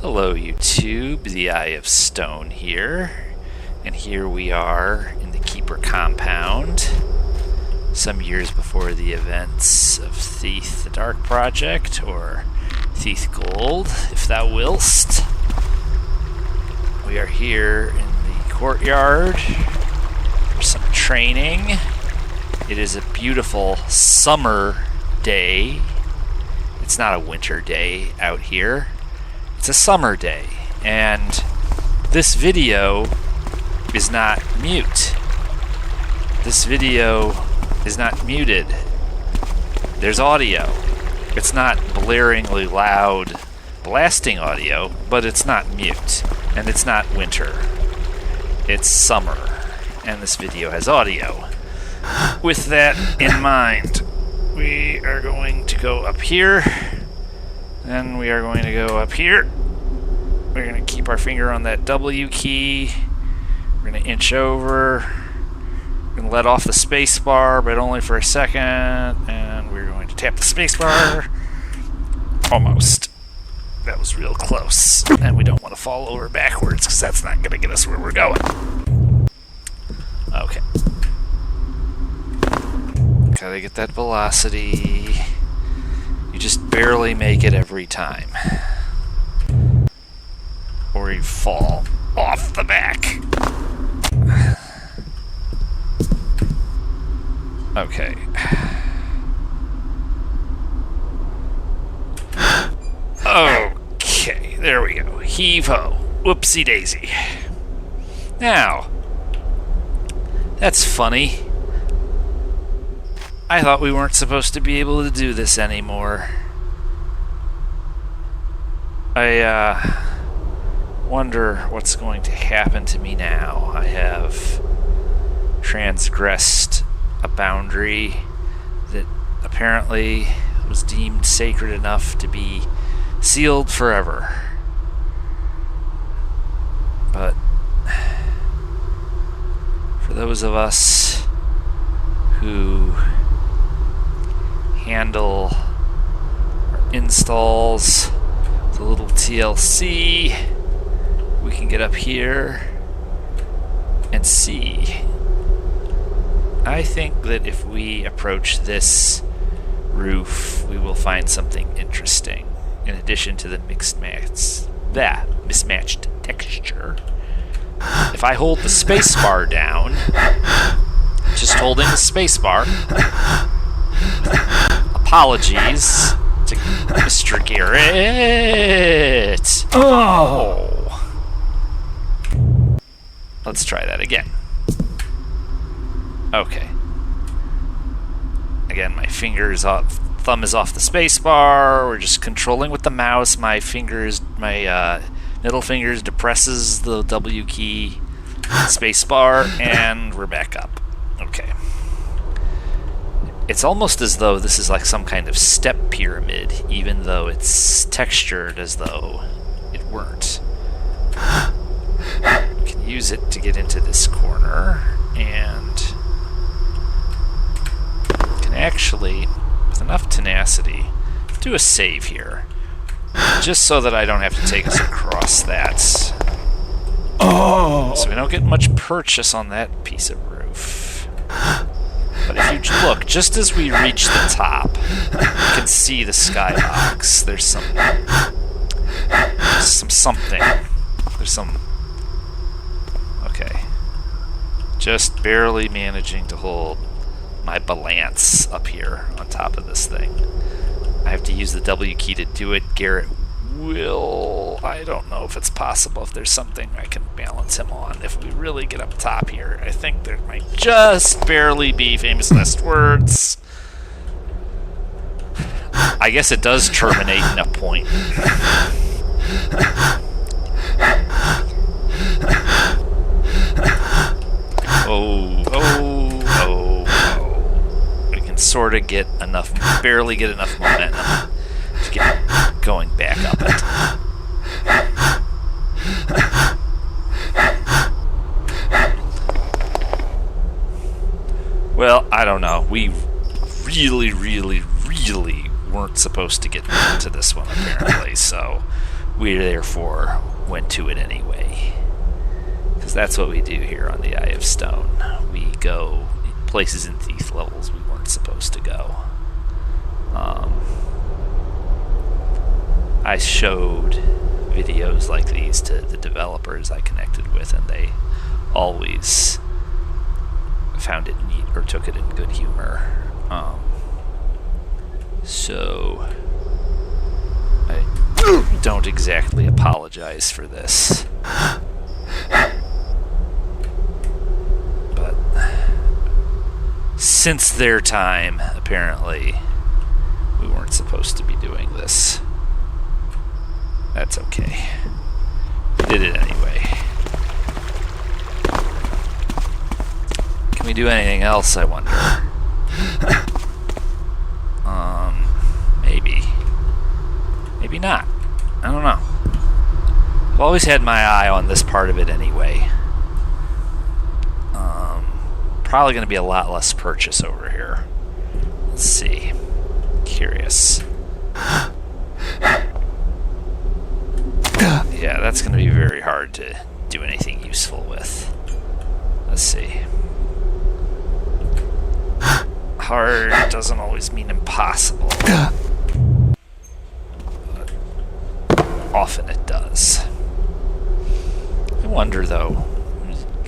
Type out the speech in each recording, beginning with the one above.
Hello YouTube, the Eye of Stone here, and here we are in the Keeper compound, some years before the events of Thief the Dark Project, or Thief Gold, if thou willst. We are here in the courtyard for some training. It is a beautiful summer day. It's not a winter day out here. It's a summer day, and this video is not mute. This video is not muted. There's audio. It's not blaringly loud, blasting audio, but it's not mute, and it's not winter. It's summer, and this video has audio. With that in mind, we are going to go up here. Then we are going to go up here. We're going to keep our finger on that W key. We're going to inch over. We're going to let off the space bar, but only for a second. And we're going to tap the space bar. Almost. That was real close. And we don't want to fall over backwards, because that's not going to get us where we're going. Okay. Gotta get that velocity. You just barely make it every time. Or you fall off the back. Okay. Okay, there we go. Heave-ho. Whoopsie daisy. Now, that's funny. I thought we weren't supposed to be able to do this anymore. I wonder what's going to happen to me now. I have transgressed a boundary that apparently was deemed sacred enough to be sealed forever. But for those of us who handle our installs with a little TLC, we can get up here and see. I think that if we approach this roof, we will find something interesting, in addition to the mismatched texture. If I hold the space bar down, just holding the space bar, apologies to Mr. Garrett. Oh! Let's try that again. Okay. Again, my thumb is off the space bar. We're just controlling with the mouse. My middle fingers depresses the W key, space bar, and we're back up. Okay. It's almost as though this is like some kind of step pyramid, even though it's textured as though it weren't. We can use it to get into this corner, and can actually, with enough tenacity, do a save here, just so that I don't have to take us across that. Oh! So we don't get much purchase on that piece of roof. But if you look, just as we reach the top, you can see the skybox. There's something. Okay. Just barely managing to hold my balance up here on top of this thing. I have to use the W key to do it. Garrett will... I don't know if it's possible, if there's something I can balance him on. If we really get up top here, I think there might just barely be famous last words. I guess it does terminate in a point. We can sort of barely get enough momentum to get going back up it. Well, I don't know. We really weren't supposed to get into this one, apparently, so we therefore went to it anyway. Because that's what we do here on the Eye of Stone. We go places in Thief levels we weren't supposed to go. I showed videos like these to the developers I connected with, and they always found it neat or took it in good humor. So I don't exactly apologize for this. But since their time, apparently, we weren't supposed to be doing this. That's okay. Did it anyway. Can we do anything else, I wonder? Maybe. Maybe not. I don't know. I've always had my eye on this part of it anyway. Probably going to be a lot less purchase over here. Let's see. Curious. Yeah, that's going to be very hard to do anything useful with. Let's see. Hard doesn't always mean impossible. But often it does. I wonder, though,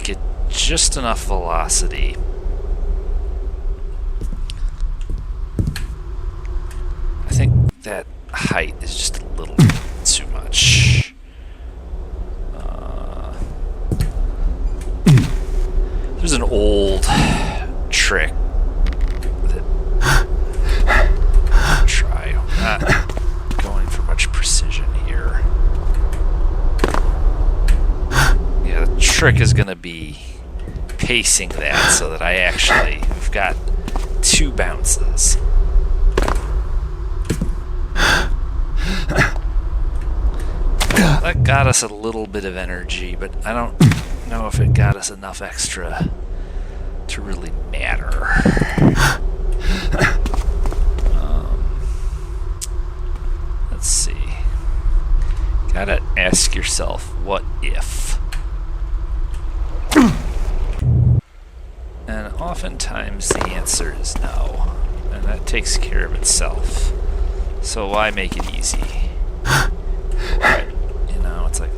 get just enough velocity. I think that height is just a little too much. There's an old trick that I'll try. I'm not going for much precision here. Yeah, the trick is going to be pacing that so that I actually have got 2 bounces. That got us a little bit of energy, but I don't know if it got us enough extra to really matter. Let's see. Gotta ask yourself, what if? And oftentimes the answer is no, and that takes care of itself. So why make it easy? But, you know, it's like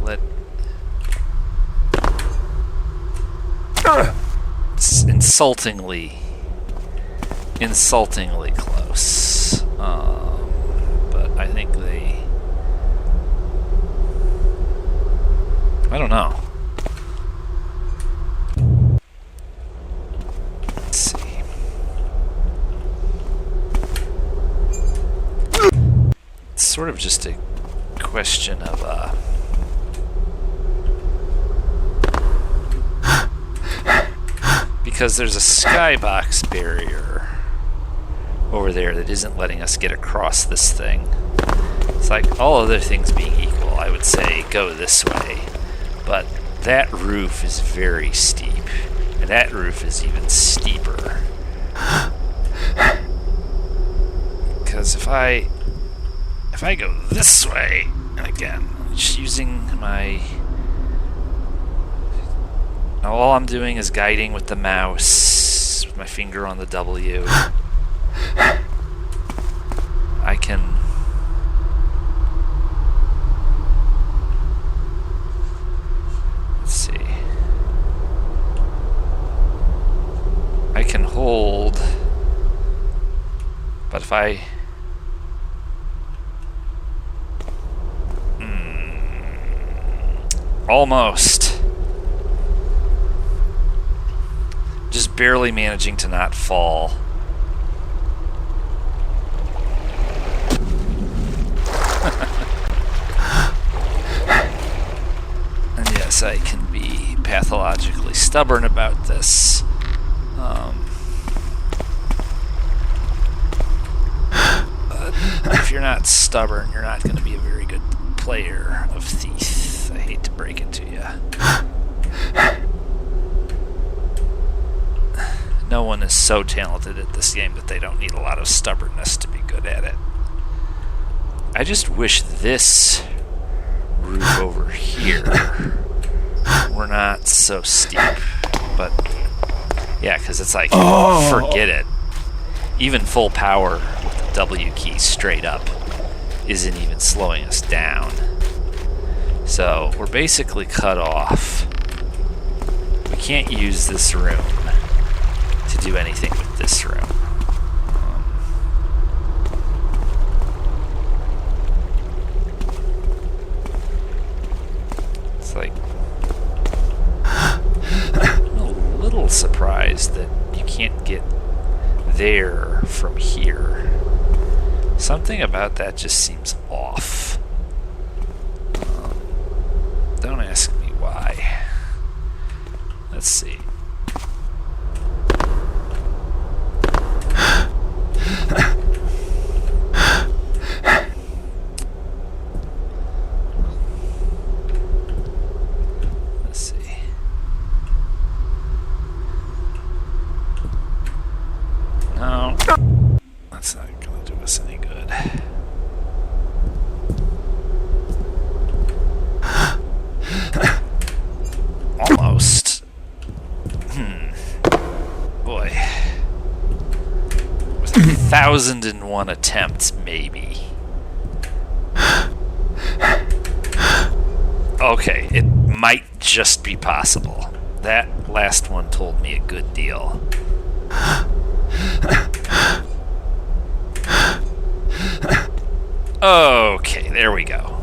it's insultingly close. But I think I don't know. Let's see. It's sort of just a question of because there's a skybox barrier over there that isn't letting us get across this thing. It's like, all other things being equal, I would say go this way, but that roof is very steep, and that roof is even steeper. Because if I go this way, and again, I'm just using my... all I'm doing is guiding with the mouse, with my finger on the W. I can... let's see. I can hold, but if I... almost. Just barely managing to not fall. And yes, I can be pathologically stubborn about this. But if you're not stubborn, you're not going to be a very good player of Thief. I hate to break it to you. No one is so talented at this game that they don't need a lot of stubbornness to be good at it. I just wish this groove over here, we're not so steep. But yeah, because it's like, forget it. Even full power with the W key straight up isn't even slowing us down. So we're basically cut off. We can't use this room to do anything with this room. It's like, I'm a little surprised that you can't get there from here. Something about that just seems off. Don't ask me why. Let's see. Let's see. No. That's not going to do us any good. Almost. Boy. With 1,001 attempts, maybe. Okay, it might just be possible. That last one told me a good deal. Okay, there we go.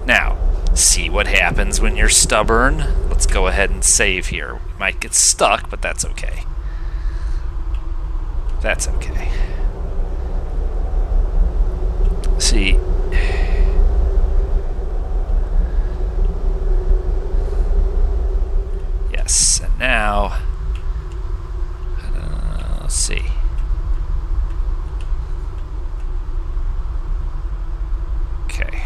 Now, see what happens when you're stubborn. Let's go ahead and save here. We might get stuck, but that's okay. That's okay. See. Yes, and now, let's see. Okay.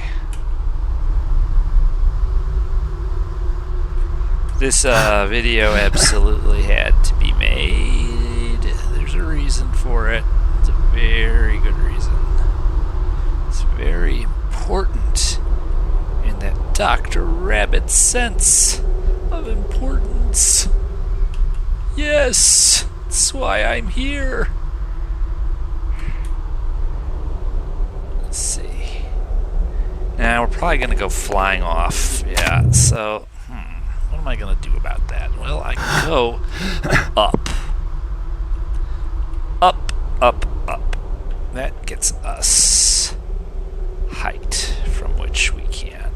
This video absolutely had to be made. There's a reason for it. It's a very good reason. It's very important in that Dr. Rabbit sense of importance. Yes, that's why I'm here. Let's see. Now we're probably gonna go flying off. Yeah, so what am I gonna do about that? Well, I can go up. Up, up, up. That gets us height from which we can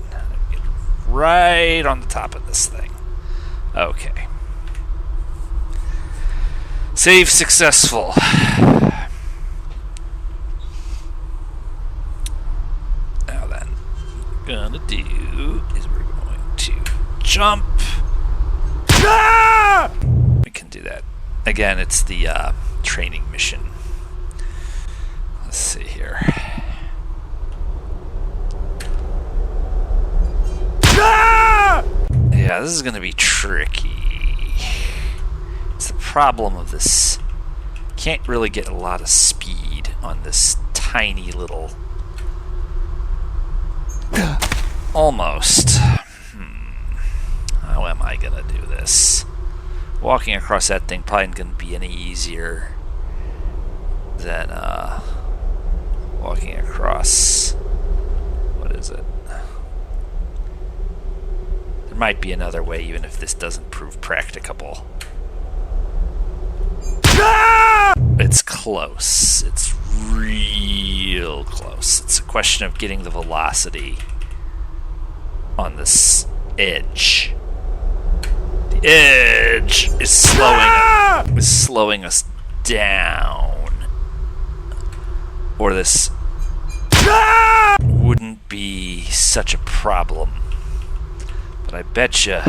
get right on the top of this thing. Okay. Save successful. Now then, what we're gonna do is we're going to jump. Ah! We can do that. Again, it's the training mission. Let's see here. Ah! Yeah, this is going to be tricky. It's the problem of this. Can't really get a lot of speed on this tiny little... Almost. How am I going to do this? Walking across that thing probably isn't going to be any easier than walking across... What is it? There might be another way, even if this doesn't prove practicable. Ah! It's close. It's real close. It's a question of getting the velocity on this edge. The edge is slowing us down. Or this wouldn't be such a problem. But I betcha.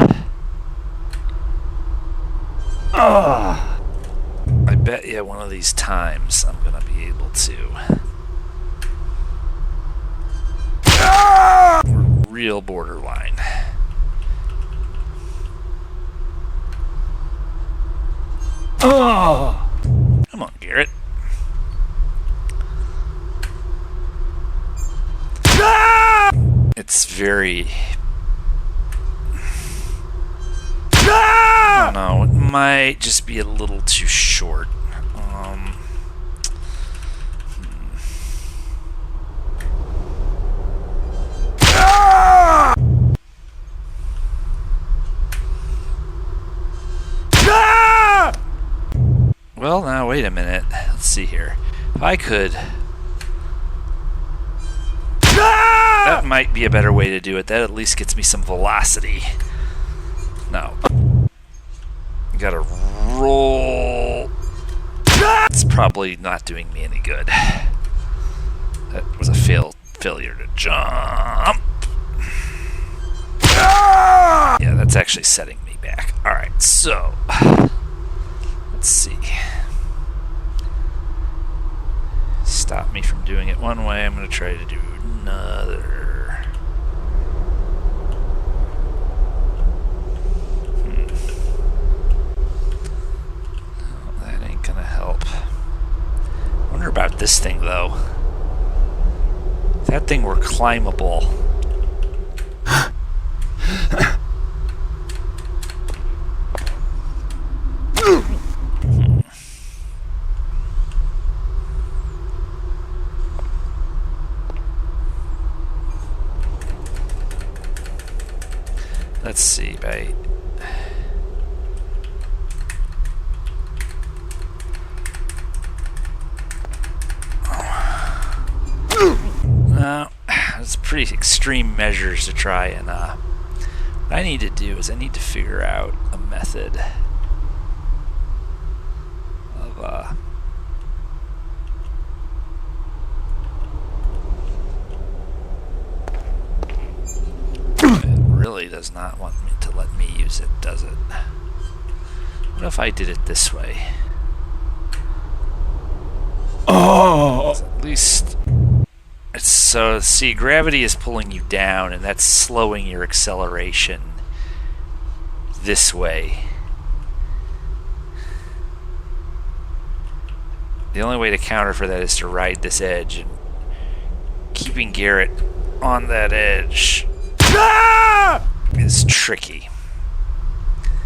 I bet you one of these times I'm gonna be able to. We're real borderline. Come on, Garrett. It's very... I don't know, it might just be a little too short. Well, now, wait a minute. Let's see here. If I could... That might be a better way to do it. That at least gets me some velocity. No. You gotta roll. It's probably not doing me any good. That was a failure to jump. Yeah, that's actually setting me back. Alright, so... Let's see. Stop me from doing it one way. I'm going to try to do another. Oh, that ain't going to help. I wonder about this thing, though. If that thing were climbable. Let's see, right? It's pretty extreme measures to try and, what I need to do is I need to figure out a method of, really does not want me to let me use it, does it? What if I did it this way? Oh! At least it's so, see, gravity is pulling you down and that's slowing your acceleration this way. The only way to counter for that is to ride this edge, and keeping Garrett on that edge is tricky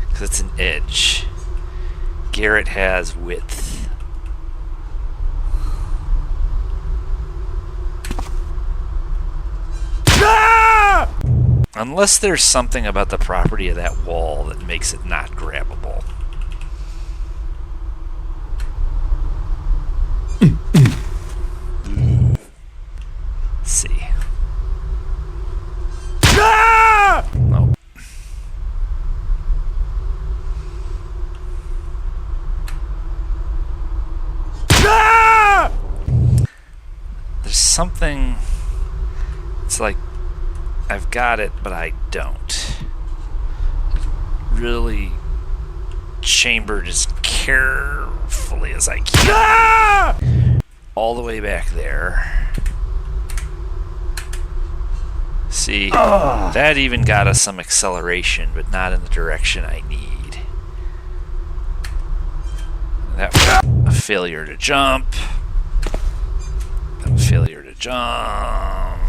because it's an edge. Garrett has width. Unless there's something about the property of that wall that makes it not grabbable. Let's see. Nope. There's something. It's like I've got it, but I don't. Really chambered as carefully as I can. All the way back there. See, that even got us some acceleration, but not in the direction I need. That was a failure to jump. A failure to jump.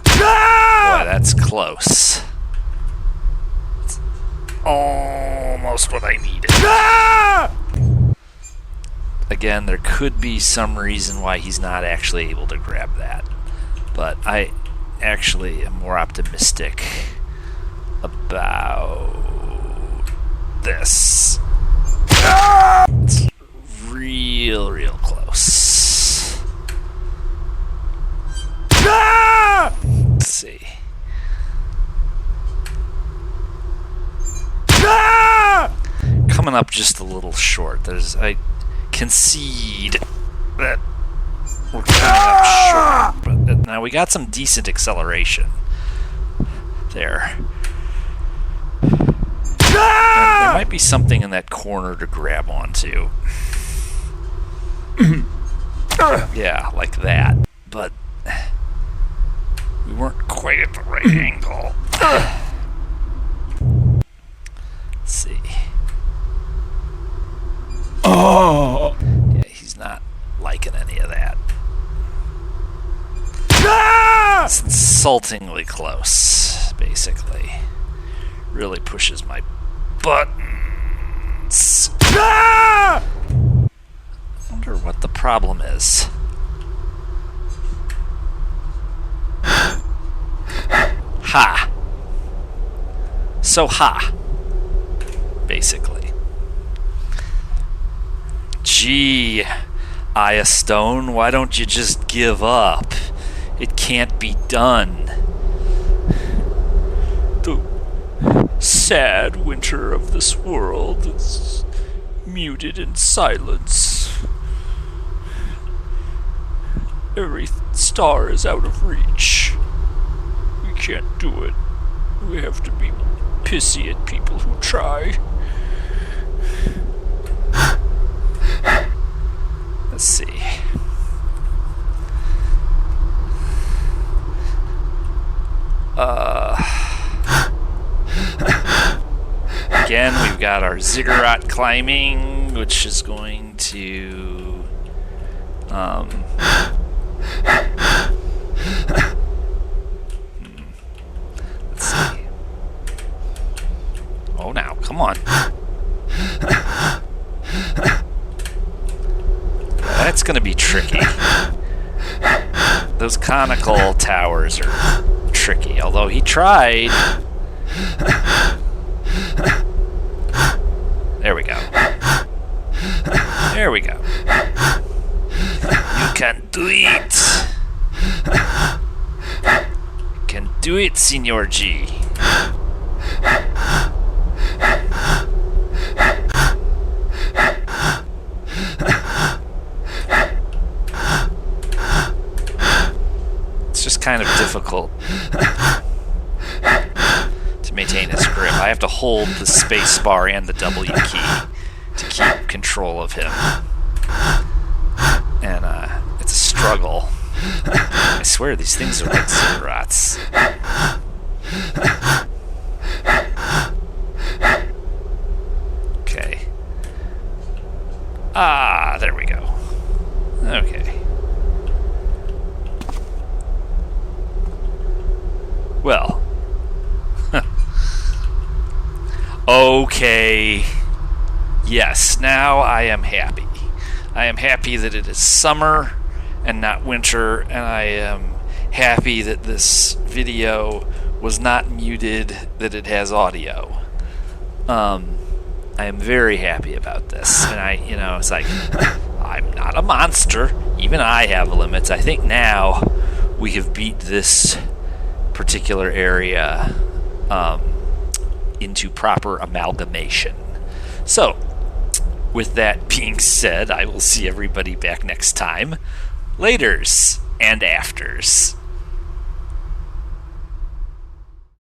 Boy, that's close. It's almost what I needed. Again, there could be some reason why he's not actually able to grab that. But I actually am more optimistic about this. It's real close. Let's see. Coming up just a little short. I concede that we're coming up short, but now we got some decent acceleration there. There might be something in that corner to grab onto. Yeah, like that. But we weren't quite at the right angle. Let's see. Oh! Yeah, he's not liking any of that. Since insultingly close, basically. Really pushes my buttons. Ah! I wonder what the problem is. Ha! So ha! Basically. Gee, Aya Stone, why don't you just give up? It can't be done. The sad winter of this world is muted in silence. Every star is out of reach. We can't do it. We have to be pissy at people who try. Let's see. Again, we've got our ziggurat climbing, which is going to let's see. Oh, now, come on. That's going to be tricky. Those conical towers are tricky, although he tried. There we go. There we go. You can do it. You can do it, Senor G. It's just kind of difficult to maintain his grip. I have to hold the space bar and the W key to keep control of him. And it's a struggle. I swear these things are like ziggurats. Okay. Ah, there we go. Okay. Well. Okay. Yes, now I am happy. I am happy that it is summer and not winter, and I am happy that this video was not muted, that it has audio. I am very happy about this, and it's like, I'm not a monster. Even I have limits. I think now we have beat this particular area into proper amalgamation. So, with that being said, I will see everybody back next time. Laters and afters.